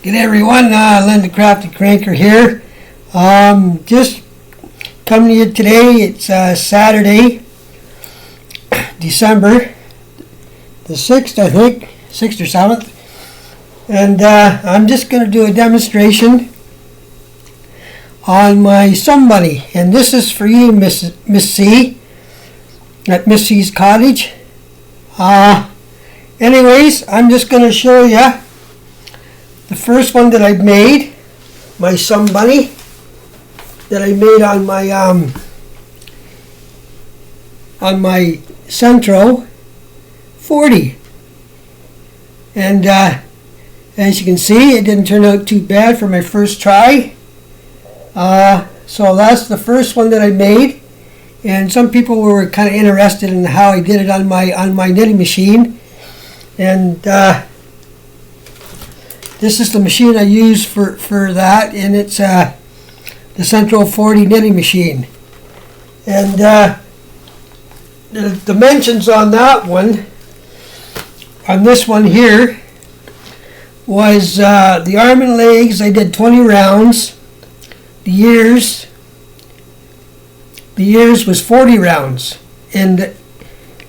G'day everyone, Len the Crafty Cranker here. Just coming to you today. It's Saturday, December the 6th, I think, 6th or 7th. And I'm just going to do a demonstration on my somebunny. And this is for you, Miss C, at Miss C's cottage. Anyways, I'm just going to show you the first one that I've made, my somebunny, that I made on my Centro 40. And as you can see, it didn't turn out too bad for my first try. So that's the first one that I made. And some people were kind of interested in how I did it on my knitting machine. And this is the machine I use for that, and it's the Centro 40 knitting machine. And the dimensions on that one, on this one here, was the arm and legs. I did 20 rounds. The ears was 40 rounds, and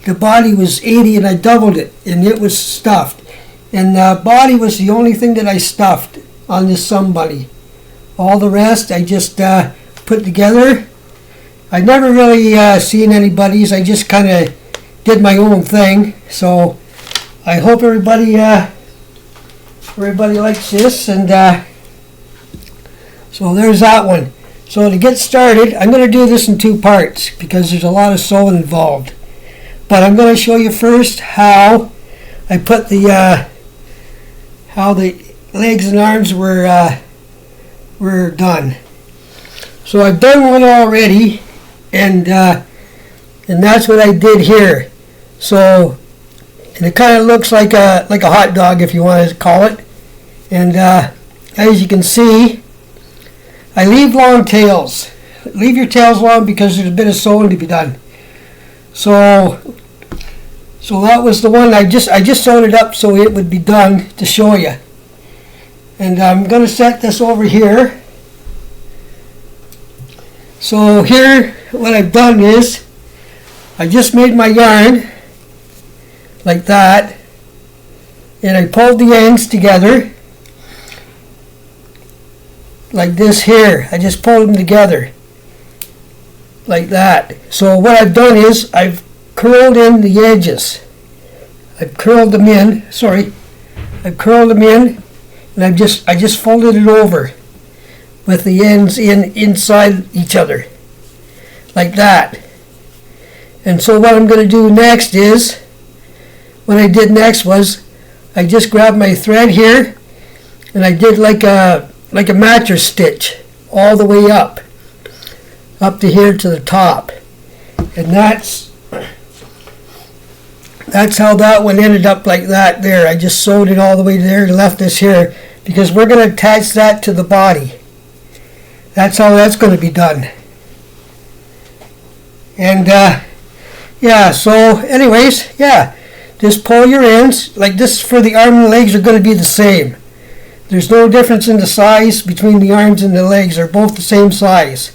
the body was 80, and I doubled it, and it was stuffed. And the body was the only thing that I stuffed on this somebunny. All the rest I just put together. I never really seen anybody's. I just kind of did my own thing. So I hope everybody likes this. And so there's that one. So to get started, I'm going to do this in two parts because there's a lot of sewing involved. But I'm going to show you first how I put how the legs and arms were done. So I've done one already, and that's what I did here. So, and it kind of looks like a hot dog, if you want to call it. And as you can see, I leave long tails. Leave your tails long because there's a bit of sewing to be done. So that was the one I just sewed it up so it would be done to show you. And I'm going to set this over here. So here, what I've done is I just made my yarn like that, and I pulled the ends together like this here. I just pulled them together like that. So what I've done is I've curled in the edges. I've curled them in, and I just folded it over with the ends inside each other like that. And so what I'm going to do next is, what I did next was I just grabbed my thread here and I did like a mattress stitch all the way up to here to the top. And that's how that one ended up like that there. I just sewed it all the way there and left this here because we're going to attach that to the body. That's how that's going to be done. And yeah, so anyways, yeah, just pull your ends. Like this for the arm and legs are going to be the same. There's no difference in the size between the arms and the legs. They're both the same size.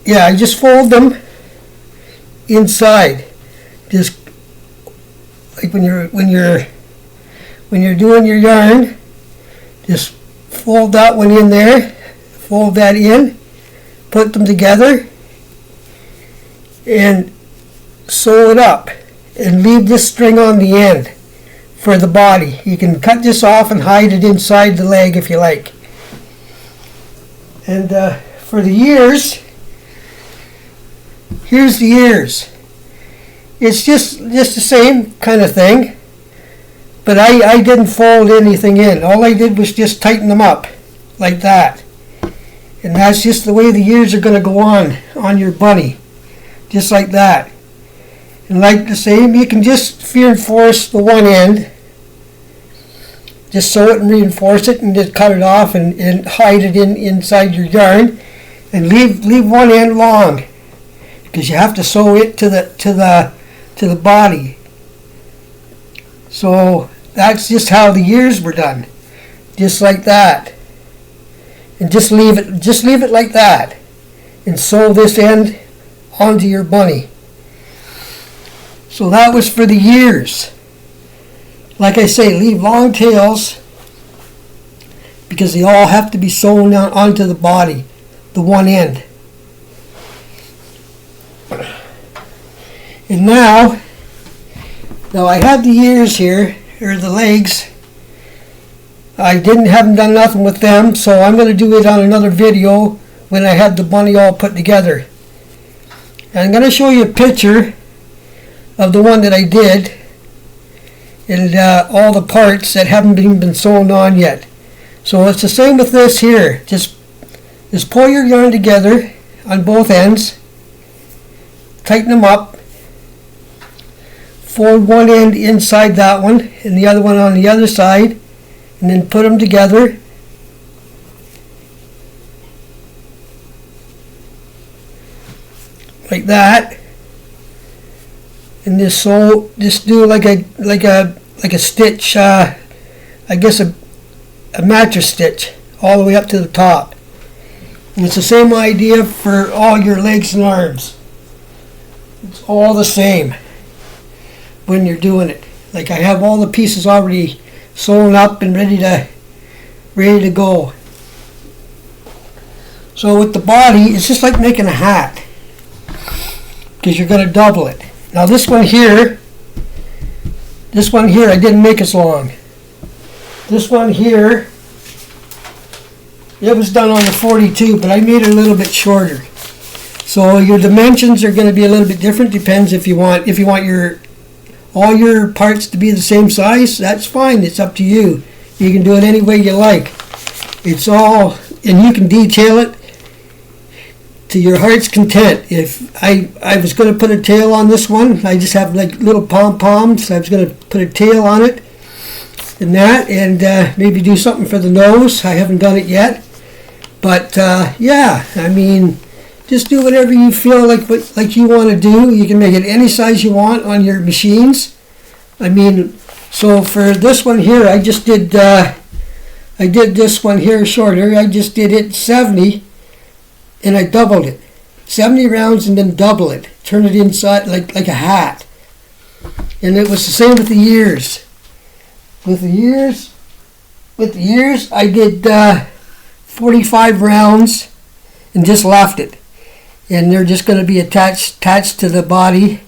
Yeah, I just fold them inside. Just like when you're doing your yarn, just fold that one in there, fold that in, put them together, and sew it up, and leave this string on the end for the body. You can cut this off and hide it inside the leg if you like. And for the ears, here's the ears. It's just the same kind of thing, but I didn't fold anything in. All I did was just tighten them up like that. And that's just the way the ears are going to go on your bunny, just like that. And like the same, you can just reinforce the one end. Just sew it and reinforce it and just cut it off and hide it inside your yarn, and leave one end long because you have to sew it to the body. So that's just how the ears were done. Just like that. And just leave it like that. And sew this end onto your bunny. So that was for the ears. Like I say, leave long tails because they all have to be sewn onto the body, the one end. And now I have the ears here, or the legs. I haven't done nothing with them, so I'm going to do it on another video when I have the bunny all put together. And I'm going to show you a picture of the one that I did and all the parts that haven't even been sewn on yet. So it's the same with this here. Just pull your yarn together on both ends, tighten them up, fold one end inside that one and the other one on the other side, and then put them together. Like that. And just do like a stitch, I guess a mattress stitch all the way up to the top. And it's the same idea for all your legs and arms. It's all the same when you're doing it. Like I have all the pieces already sewn up and ready to go. So with the body, it's just like making a hat, because you're going to double it. Now this one here I didn't make as long. This one here, it was done on the 42, but I made it a little bit shorter. So your dimensions are going to be a little bit different. Depends if you want all your parts to be the same size. That's fine. It's up to you. You can do it any way you like. It's all, and you can detail it to your heart's content. If I was going to put a tail on this one, I just have like little pom-poms. I was going to put a tail on it and that, and maybe do something for the nose. I haven't done it yet, but yeah, I mean, just do whatever you feel like you want to do. You can make it any size you want on your machines. I mean, so for this one here, I did this one here shorter. I just did it 70. And I doubled it, 70 rounds, and then double it, turn it inside like a hat. And it was the same with the ears. With the ears, I did 45 rounds and just left it. And they're just going to be attached to the body,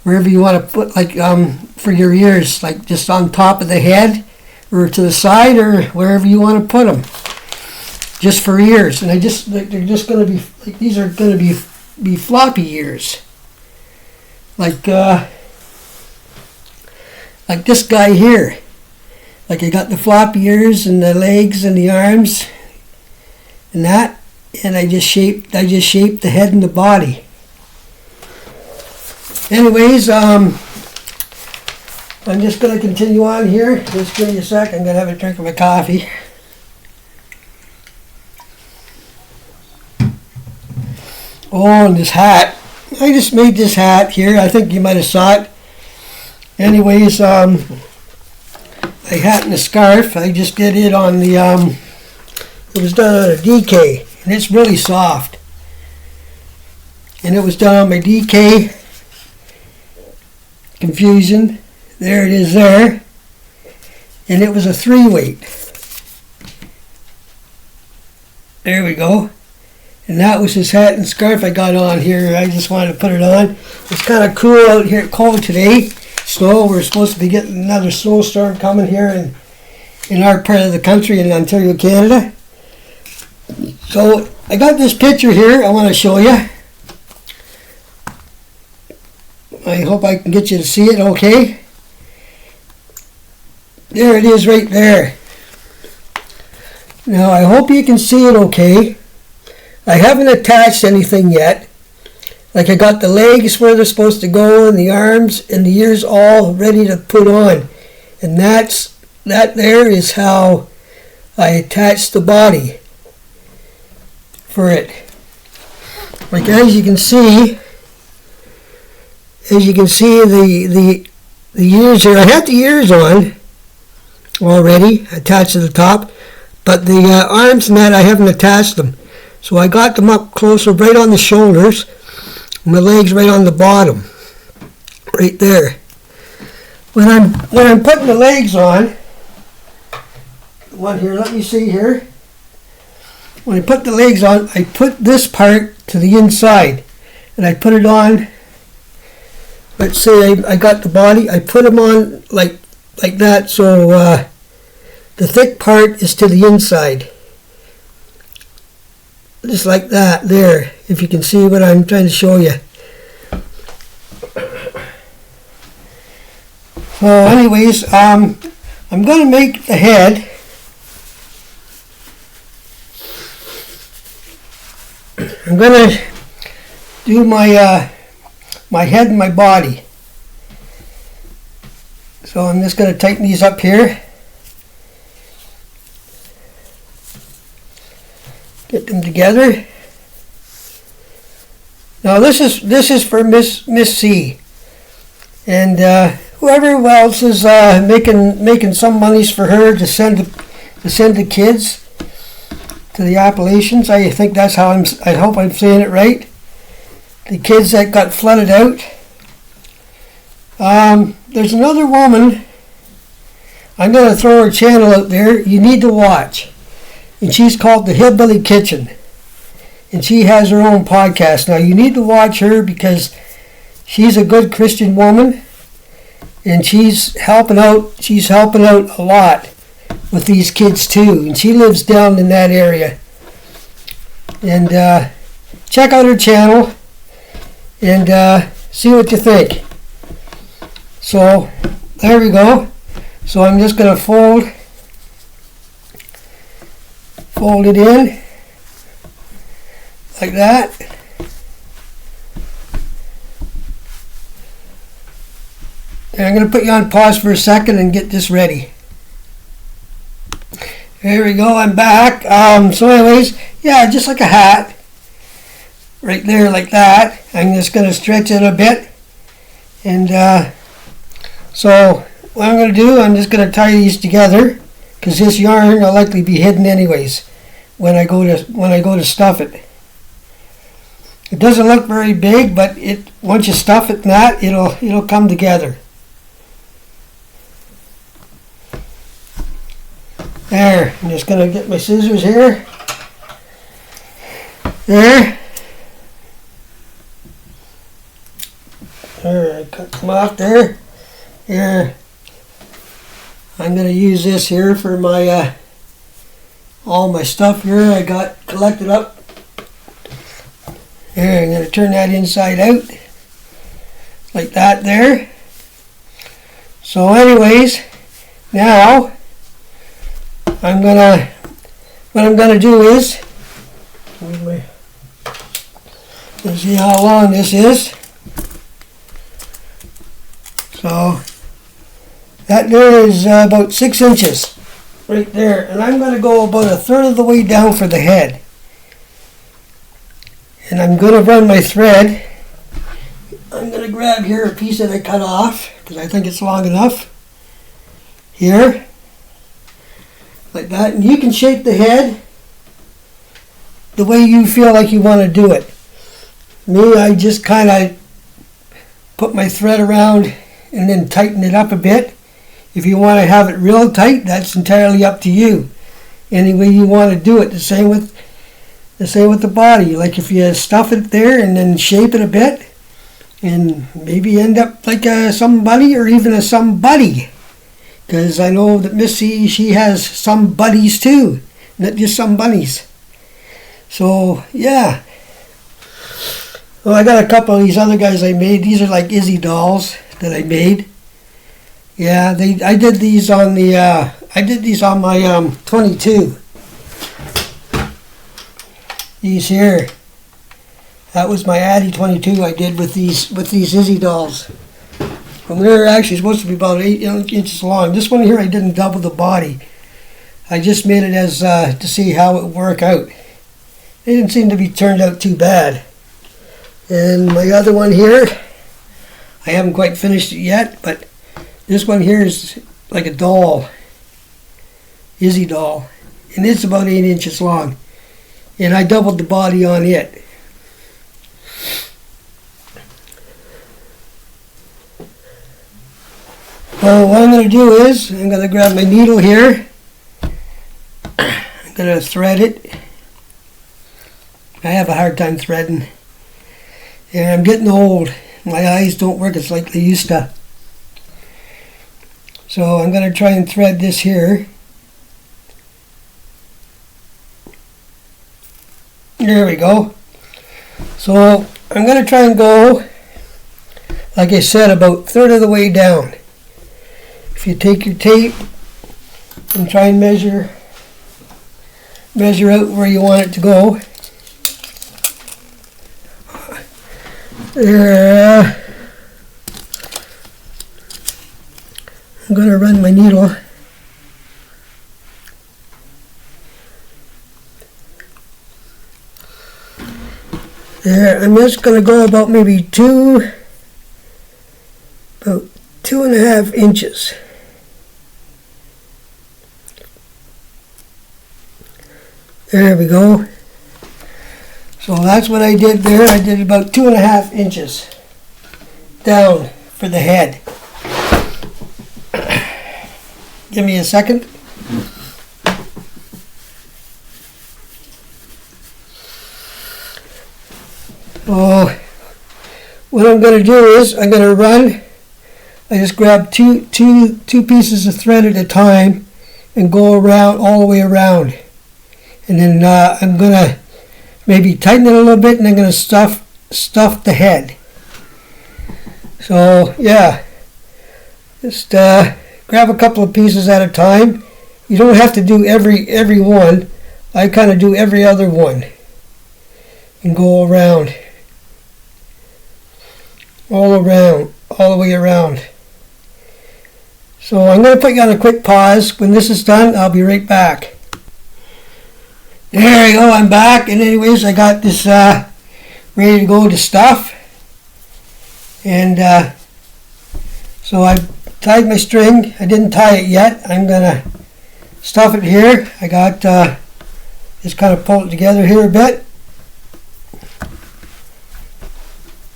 wherever you want to put, like for your ears, like just on top of the head, or to the side, or wherever you want to put them. Just for ears, and they're just going to be like, these are going to be floppy ears, like this guy here. Like I got the floppy ears and the legs and the arms and that, and I just shaped the head and the body. Anyways, I'm just going to continue on here. Just give me a sec. I'm going to have a drink of my coffee. Oh, and this hat. I just made this hat here. I think you might have saw it. Anyways, a hat and a scarf. I just did it on the, it was done on a DK, and it's really soft. And it was done on my DK Confusion. There it is there. And it was a 3-weight. There we go. And that was his hat and scarf I got on here. I just wanted to put it on. It's kind of cool out here, cold today. Snow. We're supposed to be getting another snowstorm coming here in our part of the country in Ontario, Canada. So I got this picture here I want to show you. I hope I can get you to see it okay. There it is right there. Now I hope you can see it okay. I haven't attached anything yet. Like I got the legs where they're supposed to go, and the arms and the ears all ready to put on. And that there is how I attach the body for it. Like as you can see the ears here. I have the ears on, already attached to the top, but the arms and that I haven't attached them. So I got them up closer, right on the shoulders, and my legs right on the bottom, right there. When I'm putting the legs on, one here, let me see here. When I put the legs on, I put this part to the inside, and I put it on. Let's say I got the body, I put them on like that, so the thick part is to the inside. Just like that, there, if you can see what I'm trying to show you. So anyways, I'm going to make the head. I'm going to do my my head and my body. So I'm just going to tighten these up here. Get them together. Now this is for Miss C, and whoever else is making some monies for her to send the kids to the Appalachians. I think that's how I hope I'm saying it right. The kids that got flooded out. There's another woman. I'm going to throw her channel out there. You need to watch. And she's called the Hillbilly Kitchen, and she has her own podcast. Now you need to watch her because she's a good Christian woman, and she's helping out a lot with these kids too, and she lives down in that area. And check out her channel and see what you think. So there we go. So I'm just going to fold it in like that. And I'm going to put you on pause for a second and get this ready. There we go, I'm back. So anyways, yeah, just like a hat. Right there like that. I'm just going to stretch it a bit. And so what I'm going to do, I'm just going to tie these together, because this yarn will likely be hidden anyways when I go to stuff it. It doesn't look very big, but once you stuff it in that, it'll come together. There, I'm just going to get my scissors here. There. There, I cut them off there. Here. I'm going to use this here for my all my stuff here I got collected up. Here, I'm going to turn that inside out like that there. So anyways, now what I'm gonna do is, let's see how long this is. So that there is about 6 inches right there, and I'm going to go about 1/3 of the way down for the head, and I'm going to run my thread. I'm going to grab here a piece that I cut off because I think it's long enough here, like that, and you can shape the head the way you feel like you want to do it. Me, I just kind of put my thread around and then tighten it up a bit. If you want to have it real tight, that's entirely up to you. Any way you want to do it. The same with the body. Like if you stuff it there and then shape it a bit, and maybe end up like a somebody or even a somebody. Because I know that Missy, she has some buddies too, not just some bunnies. So yeah. Well, I got a couple of these other guys I made. These are like Izzy dolls that I made. Yeah, I did these on my 22. These here. That was my Addy 22 I did with these Izzy dolls. And they're actually supposed to be about 8 inches long. This one here I didn't double the body. I just made it as to see how it would work out. They didn't seem to be turned out too bad. And my other one here, I haven't quite finished it yet, but this one here is like a doll. Izzy doll. And it's about 8 inches long. And I doubled the body on it. So what I'm going to do is, I'm going to grab my needle here. I'm going to thread it. I have a hard time threading. And I'm getting old. My eyes don't work as like they used to. So I'm going to try and thread this here. There we go. So I'm going to try and go, like I said, about a third of the way down. If you take your tape and try and measure out where you want it to go. There, I'm going to run my needle. There, I'm just going to go about maybe about 2.5 inches. There we go. So that's what I did there. I did about 2.5 inches down for the head. Give me a second. So what I'm going to do is I'm going to run. I just grab two pieces of thread at a time and go around all the way around. And then I'm going to maybe tighten it a little bit, and I'm going to stuff the head. So yeah, just grab a couple of pieces at a time. You don't have to do every one. I kind of do every other one and go around, all the way around. So I'm going to put you on a quick pause. When this is done, I'll be right back. There we go, I'm back, and anyways, I got this ready to go to stuff. And so I tied my string. I didn't tie it yet. I'm going to stuff it here. I got, just kind of pull it together here a bit.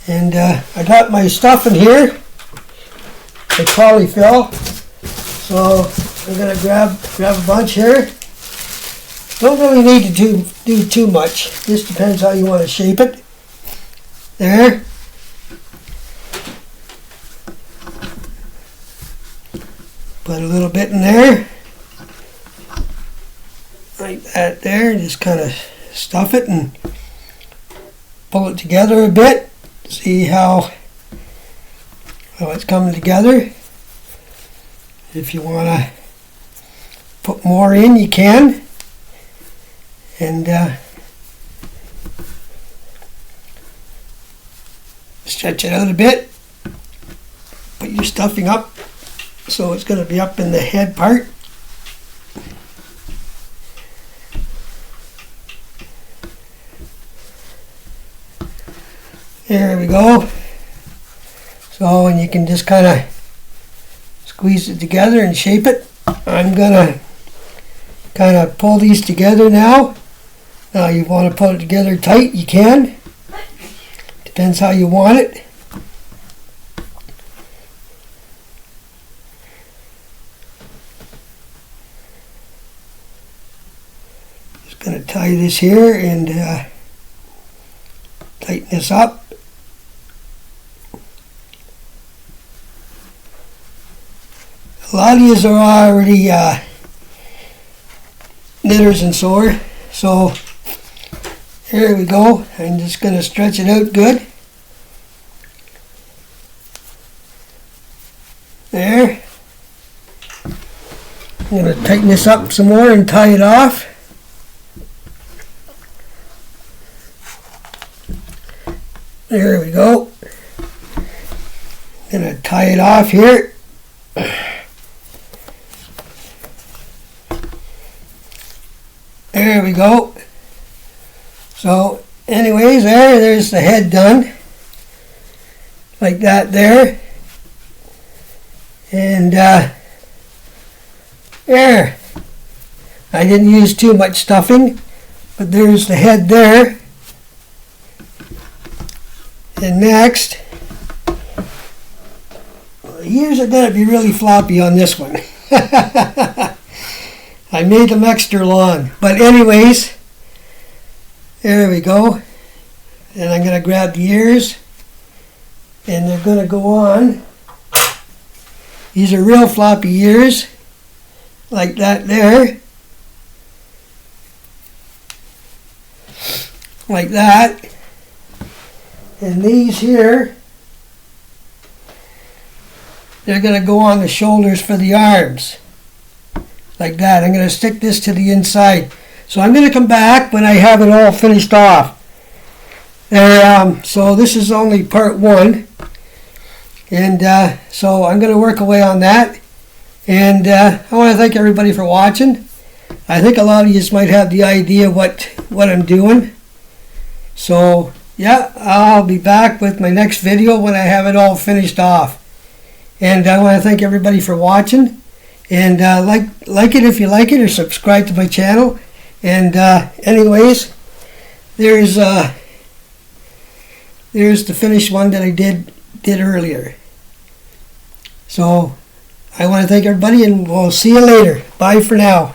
And I got my stuff in here, my polyfill. So I'm going to grab a bunch here. Don't really need to do too much. Just depends how you want to shape it. There. Put a little bit in there. Like that there. Just kind of stuff it and pull it together a bit. See how it's coming together. If you want to put more in, you can. And stretch it out a bit. Put your stuffing up so it's going to be up in the head part. There we go. So, and you can just kind of squeeze it together and shape it. I'm going to kind of pull these together now. Now you want to put it together tight, you can. Depends how you want it. Just going to tie this here and tighten this up. A lot of these are already knitters and sewer, so here we go. I'm just going to stretch it out good. There. I'm going to tighten this up some more and tie it off. There we go. I'm going to tie it off here. There we go. So anyways, there's the head done. Like that there. And there. I didn't use too much stuffing, but there's the head there. And next, the ears are going to be really floppy on this one. I made them extra long. But anyways, there we go. And I'm going to grab the ears, and they're going to go on. These are real floppy ears, like that there. Like that. And these here, they're going to go on the shoulders for the arms. Like that. I'm going to stick this to the inside. So I'm going to come back when I have it all finished off. So this is only part one. And so I'm going to work away on that. And I want to thank everybody for watching. I think a lot of you might have the idea what I'm doing. So yeah, I'll be back with my next video when I have it all finished off. And I want to thank everybody for watching. And like it if you like it, or subscribe to my channel. And anyways, there's the finished one that I did earlier. So I want to thank everybody, and we'll see you later. Bye for now.